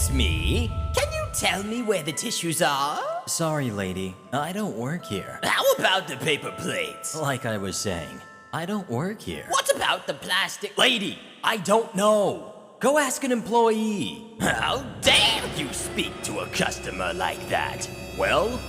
Excuse me, can you tell me where the tissues are? Sorry, lady, I don't work here. How about the paper plates? Like I was saying, I don't work here. What about the plastic? Lady, I don't know. Go ask an employee. How dare you speak to a customer like that? Well,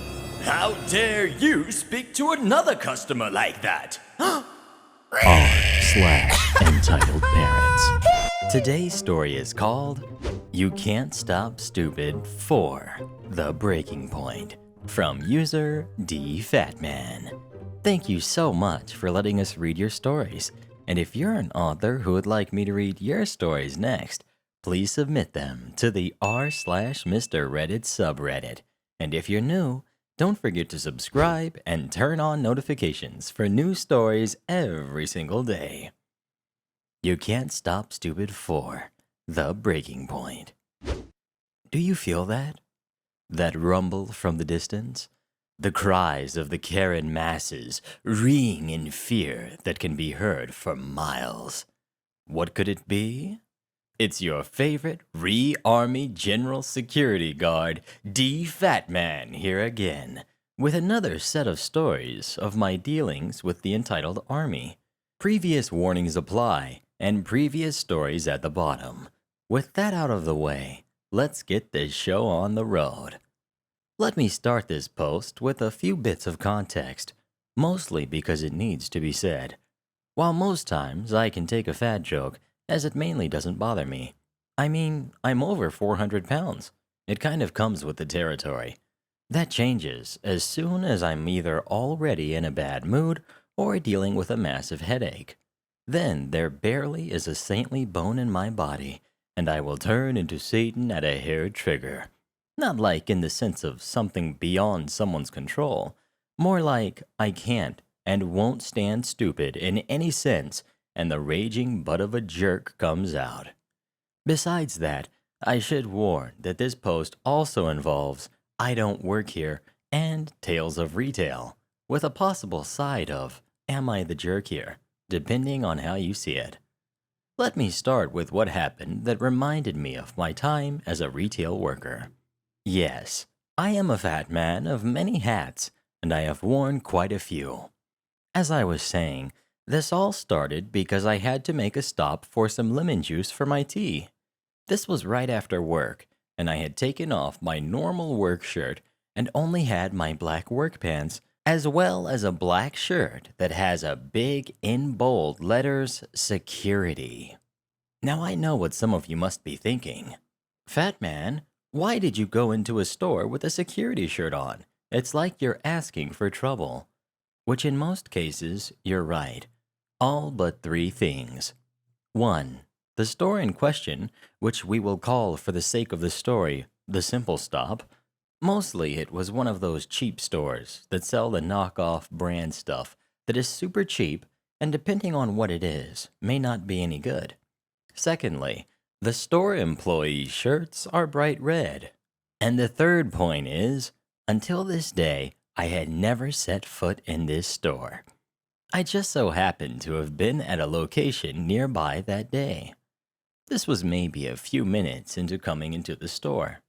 how dare you speak to another customer like that? r/EntitledParents. Today's story is called You Can't Stop Stupid 4, The Breaking Point, from user DFatman. Thank you so much for letting us read your stories. And if you're an author who would like me to read your stories next, please submit them to the r/MrReddit subreddit. And if you're new, don't forget to subscribe and turn on notifications for new stories every single day. You Can't Stop Stupid 4, The Breaking Point. Do you feel that? That rumble from the distance? The cries of the Karen masses, reeing in fear that can be heard for miles. What could it be? It's your favorite Army General Security Guard, DFatman, here again, with another set of stories of my dealings with the entitled Army. Previous warnings apply, and previous stories at the bottom. With that out of the way, let's get this show on the road. Let me start this post with a few bits of context, mostly because it needs to be said. While most times I can take a fat joke, as it mainly doesn't bother me. I mean, I'm over 400 pounds. It kind of comes with the territory. That changes as soon as I'm either already in a bad mood or dealing with a massive headache. Then there barely is a saintly bone in my body, and I will turn into Satan at a hair trigger. Not like in the sense of something beyond someone's control, more like I can't and won't stand stupid in any sense, and the raging butt of a jerk comes out. Besides that, I should warn that this post also involves I don't work here and tales of retail, with a possible side of am I the jerk here, depending on how you see it. Let me start with what happened that reminded me of my time as a retail worker. Yes, I am a fat man of many hats, and I have worn quite a few. As I was saying, this all started because I had to make a stop for some lemon juice for my tea. This was right after work, and I had taken off my normal work shirt and only had my black work pants, as well as a black shirt that has a big in bold letters, security. Now I know what some of you must be thinking. Fat man, why did you go into a store with a security shirt on? It's like you're asking for trouble. Which in most cases, you're right. All but 3 things. 1. The store in question, which we will call for the sake of the story, the Simple Stop. Mostly it was one of those cheap stores that sell the knockoff brand stuff that is super cheap and depending on what it is, may not be any good. Secondly, the store employees' shirts are bright red. And the third point is, until this day, I had never set foot in this store. I just so happened to have been at a location nearby that day. This was maybe a few minutes into coming into the store.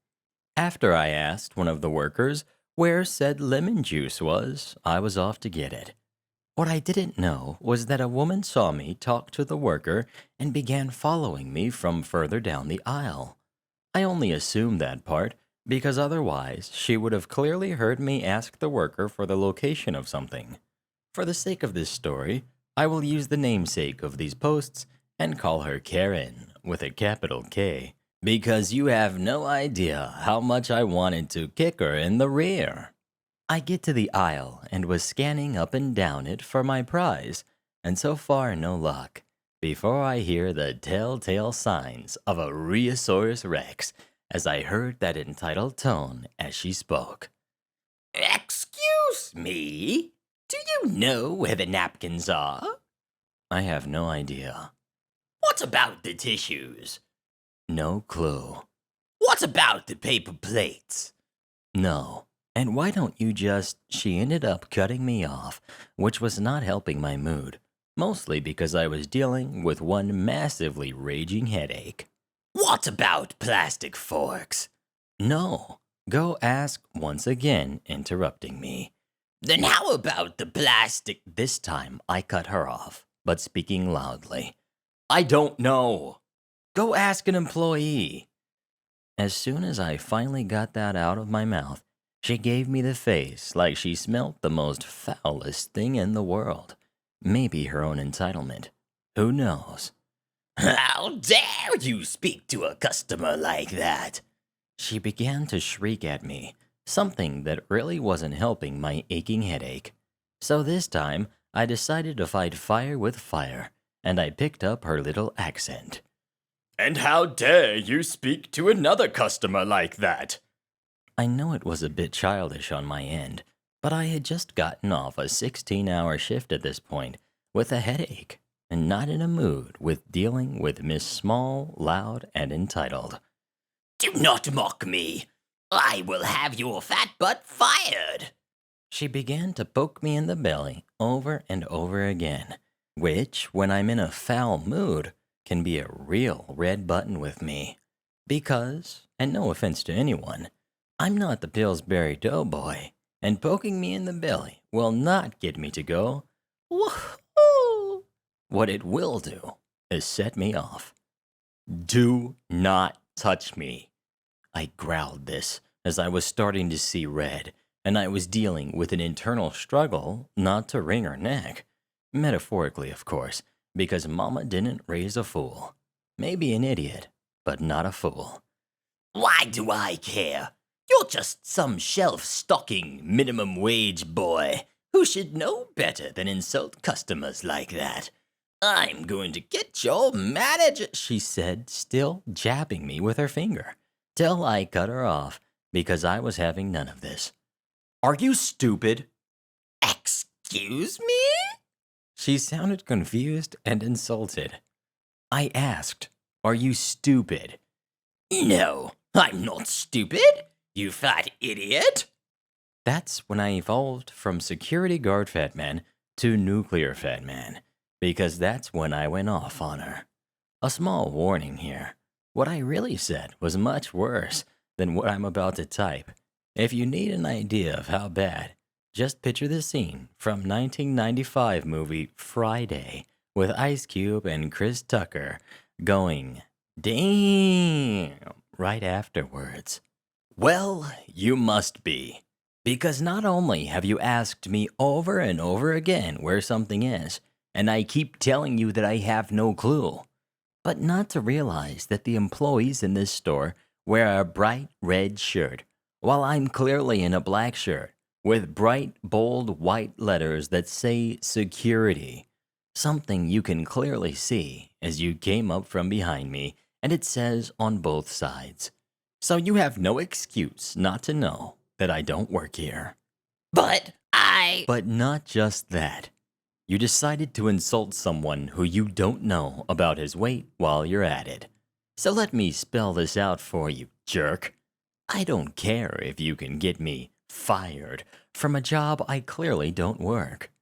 After I asked one of the workers where said lemon juice was, I was off to get it. What I didn't know was that a woman saw me talk to the worker and began following me from further down the aisle. I only assumed that part because otherwise she would have clearly heard me ask the worker for the location of something. For the sake of this story, I will use the namesake of these posts and call her Karen with a capital K, because you have no idea how much I wanted to kick her in the rear. I get to the aisle and was scanning up and down it for my prize, and so far no luck, before I hear the telltale signs of a Rheosaurus Rex as I heard that entitled tone as she spoke. Excuse me? Do you know where the napkins are? I have no idea. What about the tissues? No clue. What about the paper plates? No. And why don't you just... She ended up cutting me off, which was not helping my mood, mostly because I was dealing with one massively raging headache. What about plastic forks? No, go ask once again, interrupting me. Then how about the plastic? This time I cut her off, but speaking loudly. I don't know. Go ask an employee. As soon as I finally got that out of my mouth, she gave me the face like she smelt the most foulest thing in the world. Maybe her own entitlement. Who knows? How dare you speak to a customer like that? She began to shriek at me, something that really wasn't helping my aching headache. So this time, I decided to fight fire with fire, and I picked up her little accent. And how dare you speak to another customer like that? I know it was a bit childish on my end, but I had just gotten off a 16-hour shift at this point with a headache and not in a mood with dealing with Miss Small, Loud, and Entitled. Do not mock me. I will have your fat butt fired. She began to poke me in the belly over and over again, which, when I'm in a foul mood, can be a real red button with me. Because, and no offense to anyone, I'm not the Pillsbury Doughboy, and poking me in the belly will not get me to go, woohoo! What it will do is set me off. Do not touch me. I growled this as I was starting to see red, and I was dealing with an internal struggle not to wring her neck. Metaphorically, of course, because Mama didn't raise a fool. Maybe an idiot, but not a fool. Why do I care? You're just some shelf-stocking minimum wage boy who should know better than insult customers like that. I'm going to get your manager, she said, still jabbing me with her finger, till I cut her off because I was having none of this. Are you stupid? Excuse me? She sounded confused and insulted. I asked, are you stupid? No, I'm not stupid, you fat idiot. That's when I evolved from security guard fat man to nuclear fat man, because that's when I went off on her. A small warning here. What I really said was much worse than what I'm about to type. If you need an idea of how bad, just picture the scene from 1995 movie Friday with Ice Cube and Chris Tucker going, damn, right afterwards. Well, you must be. Because not only have you asked me over and over again where something is, and I keep telling you that I have no clue, but not to realize that the employees in this store wear a bright red shirt, while I'm clearly in a black shirt with bright, bold white letters that say security. Something you can clearly see as you came up from behind me, and it says on both sides. So you have no excuse not to know that I don't work here. But not just that. You decided to insult someone who you don't know about his weight while you're at it. So let me spell this out for you, jerk. I don't care if you can get me fired from a job I clearly don't work.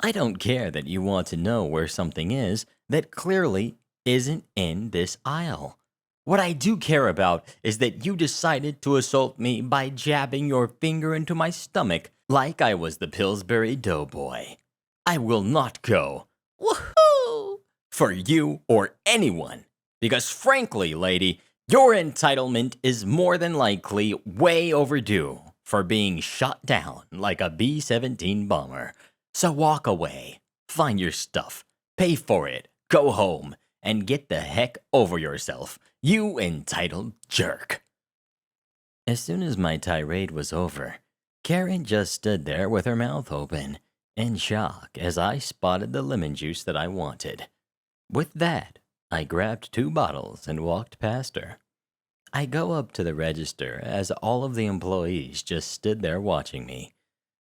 I don't care that you want to know where something is that clearly isn't in this aisle. What I do care about is that you decided to assault me by jabbing your finger into my stomach like I was the Pillsbury Doughboy. I will not go, woohoo, for you or anyone, because frankly, lady, your entitlement is more than likely way overdue for being shot down like a B-17 bomber. So walk away, find your stuff, pay for it, go home, and get the heck over yourself, you entitled jerk. As soon as my tirade was over, Karen just stood there with her mouth open, in shock as I spotted the lemon juice that I wanted. With that, I grabbed 2 bottles and walked past her. I go up to the register as all of the employees just stood there watching me.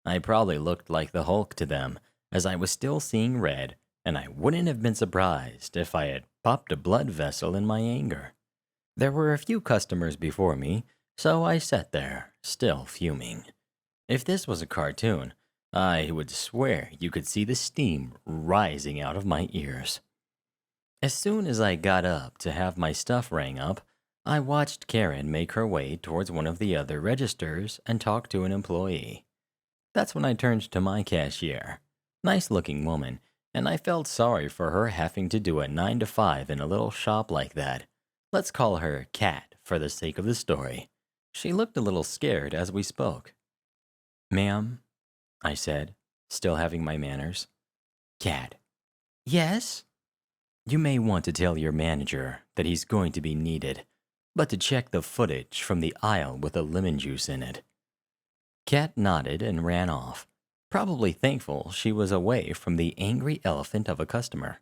I probably looked like the Hulk to them, as I was still seeing red, and I wouldn't have been surprised if I had popped a blood vessel in my anger. There were a few customers before me, so I sat there, still fuming. If this was a cartoon, I would swear you could see the steam rising out of my ears. As soon as I got up to have my stuff rang up, I watched Karen make her way towards one of the other registers and talk to an employee. That's when I turned to my cashier. Nice looking woman, and I felt sorry for her having to do a 9 to 5 in a little shop like that. Let's call her Kat for the sake of the story. She looked a little scared as we spoke. "Ma'am," I said, still having my manners. "Kat." "Yes?" "You may want to tell your manager that he's going to be needed, but to check the footage from the aisle with the lemon juice in it." Kat nodded and ran off, probably thankful she was away from the angry elephant of a customer.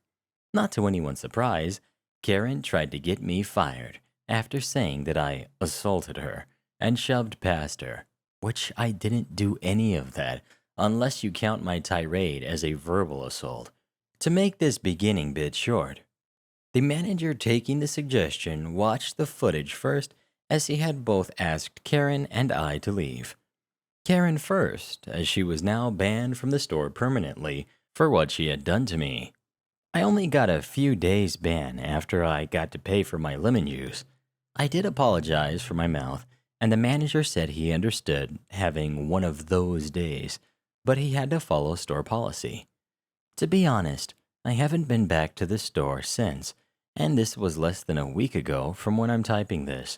Not to anyone's surprise, Karen tried to get me fired after saying that I assaulted her and shoved past her, which I didn't do any of that unless you count my tirade as a verbal assault. To make this beginning bit short, the manager taking the suggestion watched the footage first as he had both asked Karen and I to leave. Karen first, as she was now banned from the store permanently for what she had done to me. I only got a few days ban after I got to pay for my lemon juice. I did apologize for my mouth, and the manager said he understood having one of those days, but he had to follow store policy. To be honest, I haven't been back to the store since, and this was less than a week ago from when I'm typing this.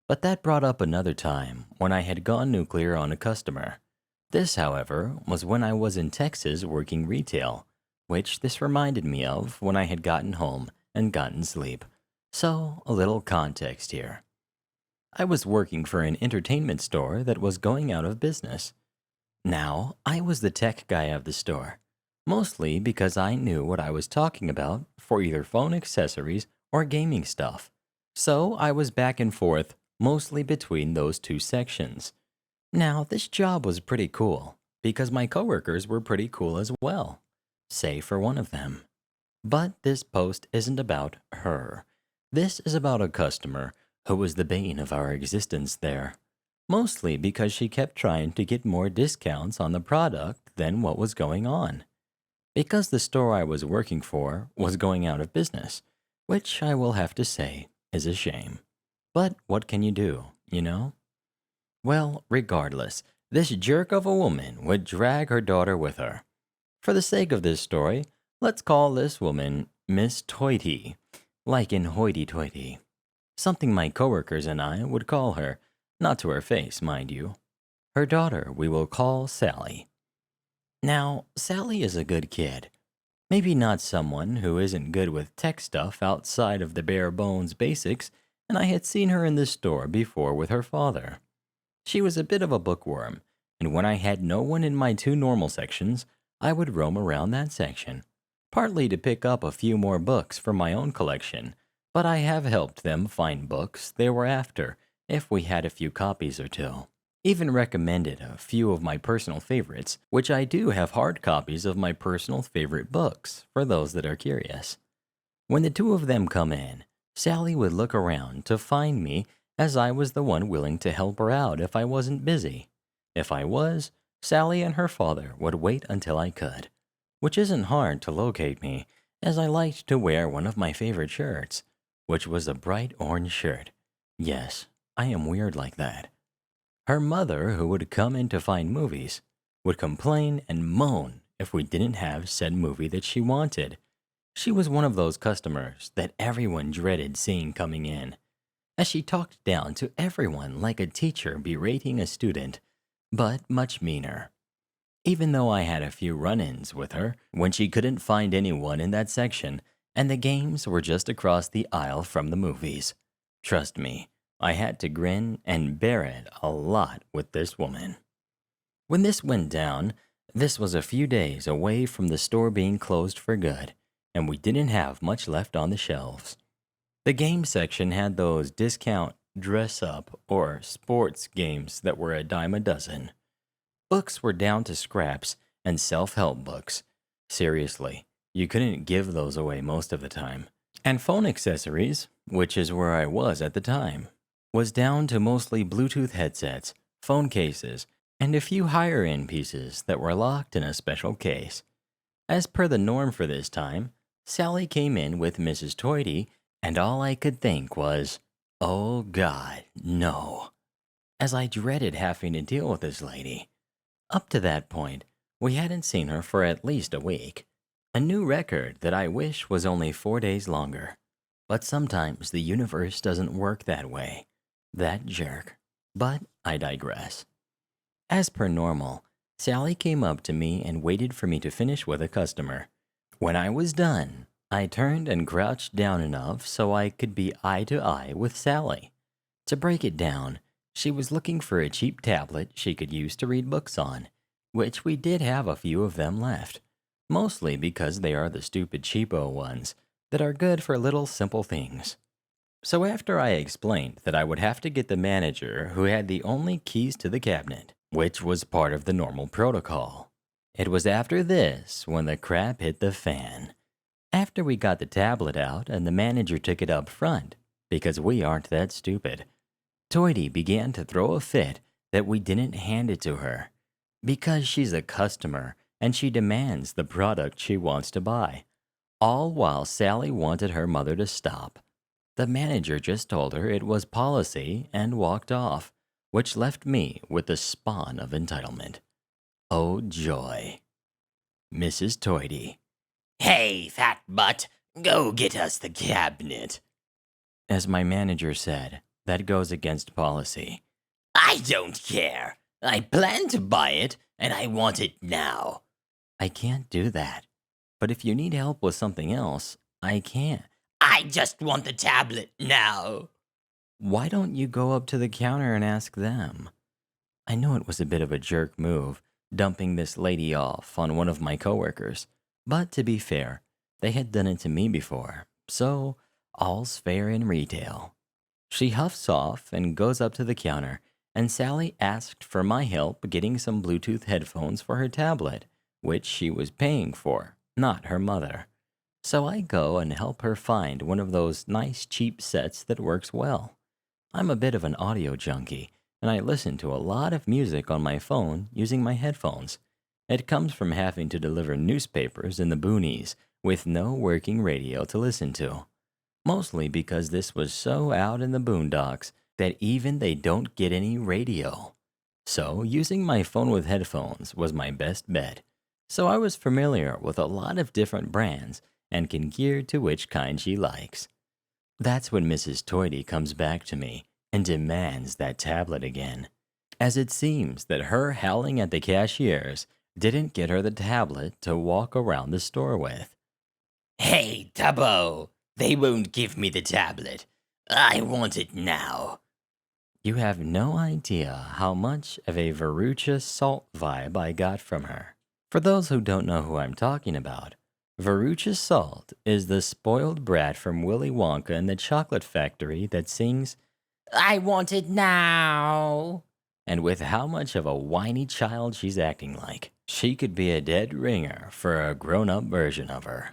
But that brought up another time when I had gone nuclear on a customer. This, however, was when I was in Texas working retail, which this reminded me of when I had gotten home and gotten sleep. So, a little context here. I was working for an entertainment store that was going out of business. Now, I was the tech guy of the store, mostly because I knew what I was talking about for either phone accessories or gaming stuff. So, I was back and forth mostly between those two sections. Now, this job was pretty cool because my coworkers were pretty cool as well, save for one of them. But this post isn't about her. This is about a customer who was the bane of our existence there, mostly because she kept trying to get more discounts on the product than what was going on. Because the store I was working for was going out of business, which I will have to say is a shame. But what can you do, you know? Well, regardless, this jerk of a woman would drag her daughter with her. For the sake of this story, let's call this woman Miss Toity, like in hoity-toity. Something my coworkers and I would call her, not to her face, mind you. Her daughter we will call Sally. Now, Sally is a good kid. Maybe not someone who isn't good with tech stuff outside of the bare bones basics, and I had seen her in this store before with her father. She was a bit of a bookworm, and when I had no one in my two normal sections, I would roam around that section, partly to pick up a few more books for my own collection, but I have helped them find books they were after if we had a few copies or two. Even recommended a few of my personal favorites, which I do have hard copies of my personal favorite books for those that are curious. When the two of them come in, Sally would look around to find me as I was the one willing to help her out if I wasn't busy. If I was, Sally and her father would wait until I could, which isn't hard to locate me, as I liked to wear one of my favorite shirts, which was a bright orange shirt. Yes, I am weird like that. Her mother, who would come in to find movies, would complain and moan if we didn't have said movie that she wanted. She was one of those customers that everyone dreaded seeing coming in, as she talked down to everyone like a teacher berating a student, but much meaner. Even though I had a few run-ins with her when she couldn't find anyone in that section and the games were just across the aisle from the movies. Trust me, I had to grin and bear it a lot with this woman. When this went down, this was a few days away from the store being closed for good, and we didn't have much left on the shelves. The game section had those discount dress-up or sports games that were a dime a dozen. Books were down to scraps and self-help books. Seriously, you couldn't give those away most of the time. And phone accessories, which is where I was at the time, was down to mostly Bluetooth headsets, phone cases, and a few higher-end pieces that were locked in a special case. As per the norm for this time, Sally came in with Mrs. Toity, and all I could think was, Oh God, no. As I dreaded having to deal with this lady. Up to that point, we hadn't seen her for at least a week. A new record that I wish was only 4 days longer. But sometimes the universe doesn't work that way. That jerk. But I digress. As per normal, Sally came up to me and waited for me to finish with a customer. When I was done, I turned and crouched down enough so I could be eye to eye with Sally. To break it down, she was looking for a cheap tablet she could use to read books on, which we did have a few of them left, mostly because they are the stupid cheapo ones that are good for little simple things. So after I explained that I would have to get the manager who had the only keys to the cabinet, which was part of the normal protocol, it was after this when the crap hit the fan. After we got the tablet out and the manager took it up front, because we aren't that stupid, Toity began to throw a fit that we didn't hand it to her, because she's a customer and she demands the product she wants to buy, all while Sally wanted her mother to stop. The manager just told her it was policy and walked off, which left me with the spawn of entitlement. Oh joy. Mrs. Toity. Hey, fat butt, go get us the cabinet. As my manager said, that goes against policy. I don't care. I plan to buy it, and I want it now. I can't do that. But if you need help with something else, I can. I just want the tablet now. Why don't you go up to the counter and ask them? I know it was a bit of a jerk move, dumping this lady off on one of my coworkers. But to be fair, they had done it to me before, so all's fair in retail. She huffs off and goes up to the counter, and Sally asked for my help getting some Bluetooth headphones for her tablet, which she was paying for, not her mother. So I go and help her find one of those nice cheap sets that works well. I'm a bit of an audio junkie, and I listen to a lot of music on my phone using my headphones. It comes from having to deliver newspapers in the boonies with no working radio to listen to. Mostly because this was so out in the boondocks that even they don't get any radio. So using my phone with headphones was my best bet. So I was familiar with a lot of different brands and can gear to which kind she likes. That's when Mrs. Toity comes back to me and demands that tablet again, as it seems that her howling at the cashiers didn't get her the tablet to walk around the store with. Hey, Tubbo, they won't give me the tablet. I want it now. You have no idea how much of a Veruca Salt vibe I got from her. For those who don't know who I'm talking about, Veruca Salt is the spoiled brat from Willy Wonka and the Chocolate Factory that sings, I want it now. And with how much of a whiny child she's acting like, she could be a dead ringer for a grown-up version of her.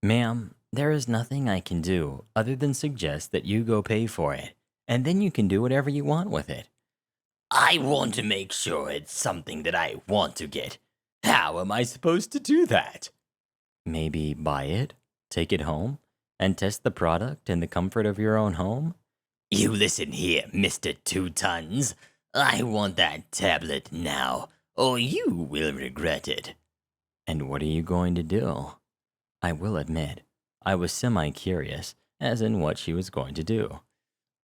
Ma'am, there is nothing I can do other than suggest that you go pay for it, and then you can do whatever you want with it. I want to make sure it's something that I want to get. How am I supposed to do that? Maybe buy it, take it home, and test the product in the comfort of your own home? You listen here, Mr. 2 Tons. I want that tablet now, or you will regret it. And what are you going to do? I will admit, I was semi-curious, as in what she was going to do.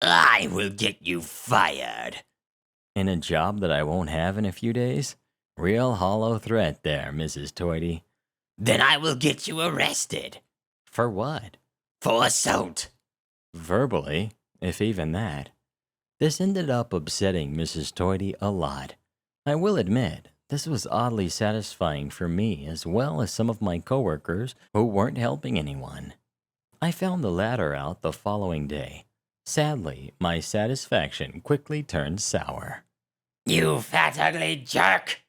I will get you fired. In a job that I won't have in a few days? Real hollow threat there, Mrs. Toity. Then I will get you arrested. For what? For assault. Verbally, if even that. This ended up upsetting Mrs. Toity a lot. I will admit, this was oddly satisfying for me as well as some of my coworkers who weren't helping anyone. I found the latter out the following day. Sadly, my satisfaction quickly turned sour. You fat ugly jerk!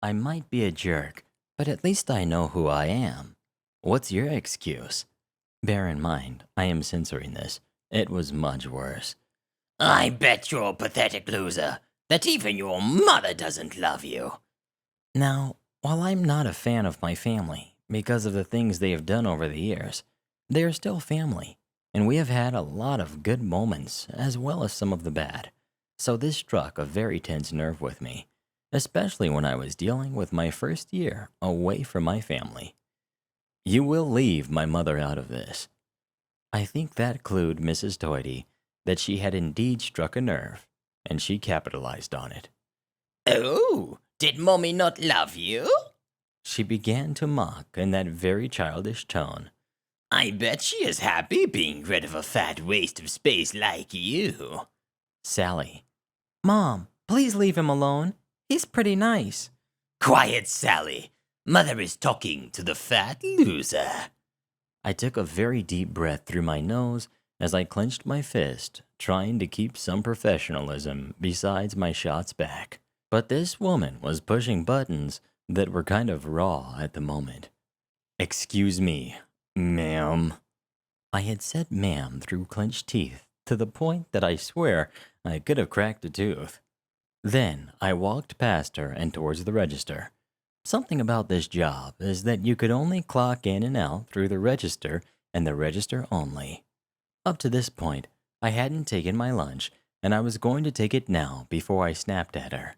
I might be a jerk, but at least I know who I am. What's your excuse? Bear in mind, I am censoring this. It was much worse. I bet you're a pathetic loser, that even your mother doesn't love you. Now, while I'm not a fan of my family because of the things they have done over the years, they are still family, and we have had a lot of good moments as well as some of the bad. So this struck a very tense nerve with me, especially when I was dealing with my first year away from my family. You will leave my mother out of this. I think that clued Mrs. Toity that she had indeed struck a nerve, and she capitalized on it. Oh, did Mommy not love you? She began to mock in that very childish tone. I bet she is happy being rid of a fat waste of space like you. Sally. Mom, please leave him alone. He's pretty nice. Quiet, Sally. Mother is talking to the fat loser. I took a very deep breath through my nose as I clenched my fist, trying to keep some professionalism besides my shots back. But this woman was pushing buttons that were kind of raw at the moment. Excuse me, ma'am. I had said ma'am through clenched teeth to the point that I swear I could have cracked a tooth. Then I walked past her and towards the register. Something about this job is that you could only clock in and out through the register and the register only. Up to this point, I hadn't taken my lunch, and I was going to take it now before I snapped at her.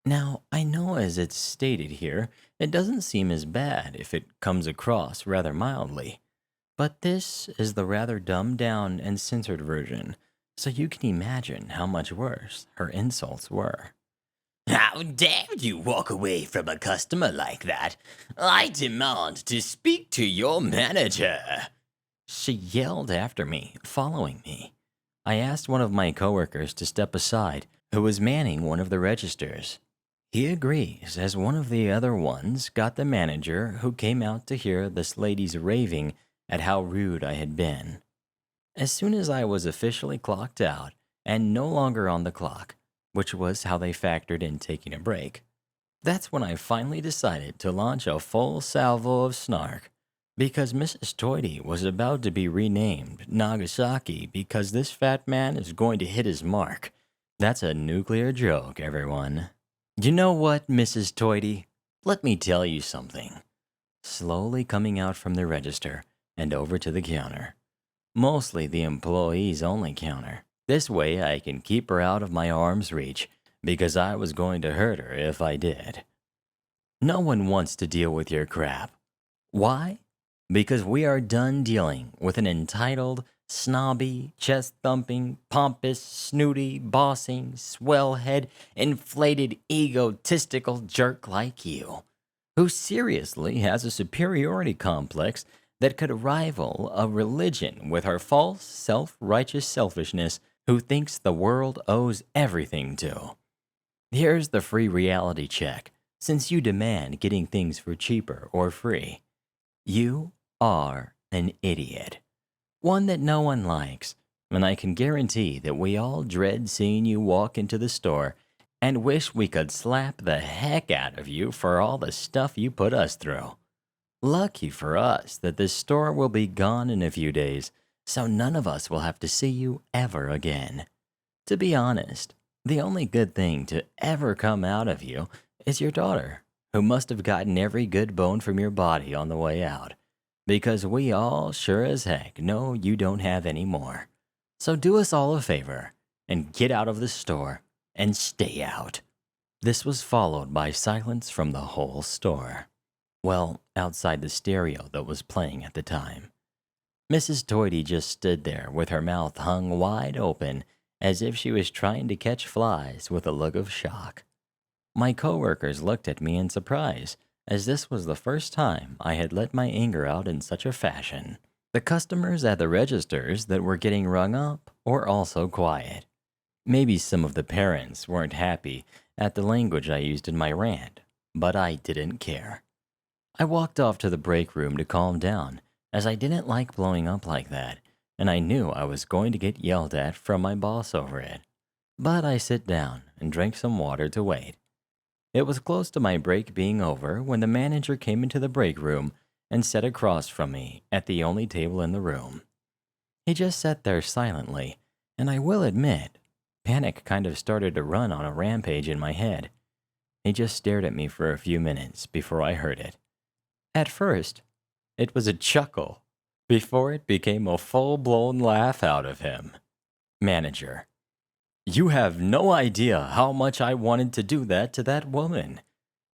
Now, I know as it's stated here, it doesn't seem as bad if it comes across rather mildly. But this is the rather dumbed down and censored version, so you can imagine how much worse her insults were. How dare you walk away from a customer like that? I demand to speak to your manager. She yelled after me, following me. I asked one of my coworkers to step aside, who was manning one of the registers. He agrees, as one of the other ones got the manager, who came out to hear this lady's raving at how rude I had been. As soon as I was officially clocked out and no longer on the clock, which was how they factored in taking a break, that's when I finally decided to launch a full salvo of snark, because Mrs. Toity was about to be renamed Nagasaki because this fat man is going to hit his mark. That's a nuclear joke, everyone. You know what, Mrs. Toity? Let me tell you something. Slowly coming out from the register and over to the counter. Mostly the employees only counter. This way I can keep her out of my arm's reach, because I was going to hurt her if I did. No one wants to deal with your crap. Why? Because we are done dealing with an entitled, snobby, chest-thumping, pompous, snooty, bossing, swell-head, inflated, egotistical jerk like you, who seriously has a superiority complex that could rival a religion with her false, self-righteous selfishness, who thinks the world owes everything to. Here's the free reality check, since you demand getting things for cheaper or free. You are an idiot. One that no one likes, and I can guarantee that we all dread seeing you walk into the store and wish we could slap the heck out of you for all the stuff you put us through. Lucky for us that this store will be gone in a few days, so none of us will have to see you ever again. To be honest, the only good thing to ever come out of you is your daughter, who must have gotten every good bone from your body on the way out, because we all sure as heck know you don't have any more. So do us all a favor and get out of the store and stay out. This was followed by silence from the whole store. Well, outside the stereo that was playing at the time. Mrs. Toity just stood there with her mouth hung wide open as if she was trying to catch flies with a look of shock. My coworkers looked at me in surprise, as this was the first time I had let my anger out in such a fashion. The customers at the registers that were getting rung up were also quiet. Maybe some of the parents weren't happy at the language I used in my rant, but I didn't care. I walked off to the break room to calm down, as I didn't like blowing up like that, and I knew I was going to get yelled at from my boss over it. But I sat down and drank some water to wait. It was close to my break being over when the manager came into the break room and sat across from me at the only table in the room. He just sat there silently, and I will admit, panic kind of started to run on a rampage in my head. He just stared at me for a few minutes before I heard it. At first, it was a chuckle, before it became a full-blown laugh out of him. Manager: "You have no idea how much I wanted to do that to that woman,"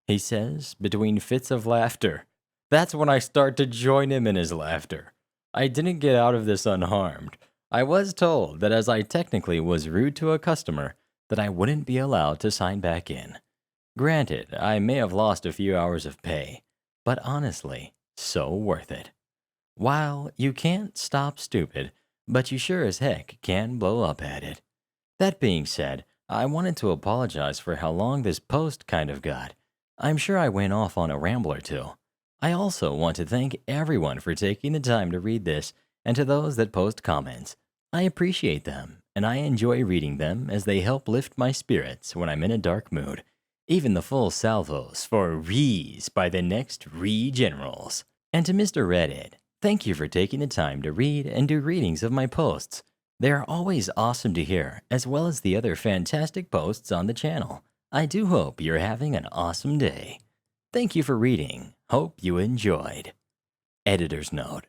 he says between fits of laughter. That's when I start to join him in his laughter. I didn't get out of this unharmed. I was told that as I technically was rude to a customer, that I wouldn't be allowed to sign back in. Granted, I may have lost a few hours of pay, but honestly, so worth it. While you can't stop stupid, but you sure as heck can blow up at it. That being said, I wanted to apologize for how long this post kind of got. I'm sure I went off on a ramble or two. I also want to thank everyone for taking the time to read this, and to those that post comments. I appreciate them, and I enjoy reading them as they help lift my spirits when I'm in a dark mood. Even the full salvos for Rees by the next Re-Generals. And to Mr. Reddit, thank you for taking the time to read and do readings of my posts. They are always awesome to hear, as well as the other fantastic posts on the channel. I do hope you're having an awesome day. Thank you for reading. Hope you enjoyed. Editor's note: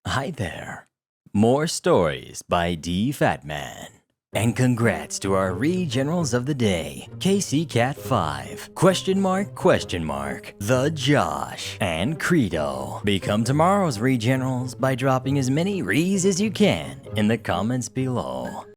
hi there. More stories by D. Fatman. And congrats to our Re-Generals of the day, KC-Cat5, The Josh, and Credo. Become tomorrow's Re-Generals by dropping as many Rees as you can in the comments below.